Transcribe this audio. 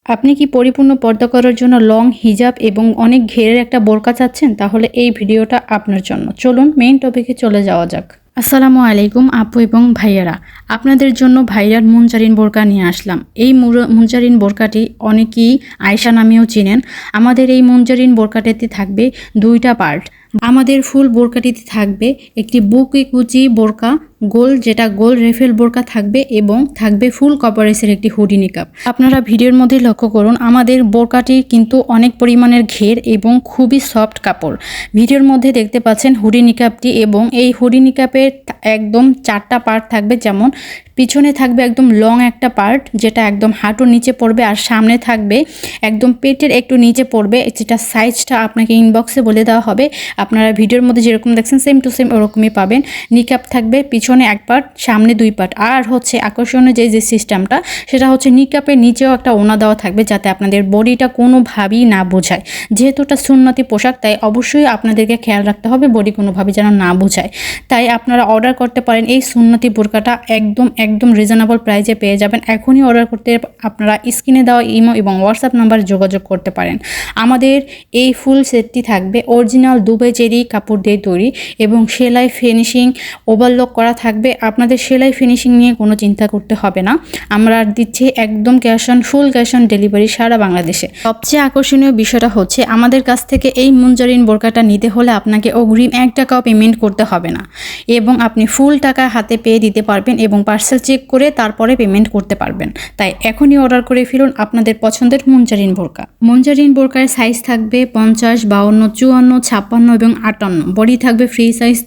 আপনি কি পরিপূর্ণ পর্দা করার জন্য লং হিজাব এবং অনেক ঘেরের একটা বোরকা চাচ্ছেন? তাহলে এই ভিডিওটা আপনার জন্য। চলুন মেইন টপিকে চলে যাওয়া যাক। আসসালামু আলাইকুম আপু এবং ভাইয়ারা, আপনাদের জন্য ভাইরাল মুনজারিন বোরকা নিয়ে আসলাম। এই মুনজারিন বোরকাটি অনেকেই আয়শা নামেও চিনেন। আমাদের এই মুনজারিন বোরকাটিতে থাকবে দুইটা পার্ট। আমাদের ফুল বোরকাটিতে থাকবে একটি বুকে কুচি বোরকা, যেটা গোল রেফেল বোরকা থাকবে এবং থাকবে ফুল কভারেজের একটি হুডি নিকাব। আপনারা ভিডিওর মধ্যে লক্ষ্য করুন, আমাদের বোরকাটি কিন্তু অনেক পরিমাণের ঘের এবং খুবই সফট কাপড়। ভিডিওর মধ্যে দেখতে পাচ্ছেন হুডি নিকাবটি, এবং এই হুডি নিকাবের একদম 4টা পার্ট থাকবে। যেমন পিছনে থাকবে একদম লং একটা পার্ট, যেটা একদম হাঁটুর নিচে পড়বে, আর সামনে থাকবে একদম পেটের একটু নিচে পড়বে, যেটা সাইজটা আপনাকে ইনবক্সে বলে দেওয়া হবে। আপনারা ভিডিওর মধ্যে যেরকম দেখছেন সেম টু সেম ওরকমই পাবেন। নিকাব থাকবে পিছনে এক পার্ট, সামনে 2 পার্ট। আর হচ্ছে আকর্ষণীয় যে সিস্টেমটা, সেটা হচ্ছে নিকাবের নিচেও একটা ওনা দেওয়া থাকবে, যাতে আপনাদের বডিটা কোনোভাবেই না বোঝায়। যেহেতু এটা সুন্নতি পোশাক, তাই অবশ্যই আপনাদেরকে খেয়াল রাখতে হবে বডি কোনোভাবে যেন না বোঝায়। তাই আপনারা অর্ডার করতে পারেন এই সুন্নতি বোরকাটা একদম রিজনেবল প্রাইসে পেয়ে যাবেন। এখনই অর্ডার করতে আপনারা স্ক্রিনে দেওয়া ইমো এবং হোয়াটসঅ্যাপ নাম্বারে যোগাযোগ করতে পারেন। আমাদের এই ফুল সেটটি থাকবে অরিজিনাল দুবাই চেরি কাপড় দিয়ে তৈরি, এবং সেলাই ফিনিশিং ওভারলক করা থাকবে। আপনাদের সেলাই ফিনিশিং নিয়ে কোনো চিন্তা করতে হবে না। আমরা দিচ্ছি একদম ফুল ক্যাশ অন ডেলিভারি সারা বাংলাদেশে। সবচেয়ে আকর্ষণীয় বিষয়টা হচ্ছে, আমাদের কাছ থেকে এই মুনজারিন বোরকাটা নিতে হলে আপনাকে অগ্রিম 1 টাকাও পেমেন্ট করতে হবে না, এবং আপনি ফুল টাকা হাতে পেয়ে দিতে পারবেন এবং পার্সেল চেক করে তারপরে পেমেন্ট করতে পারবেন। তাই এখনই অর্ডার করে ফেলুন আপনাদের পছন্দের মুনজারিন বোরকা। মুনজারিন বোরকার সাইজ থাকবে 50, 52, 54, 56 এবং 58। বডি থাকবে ফ্রি সাইজ।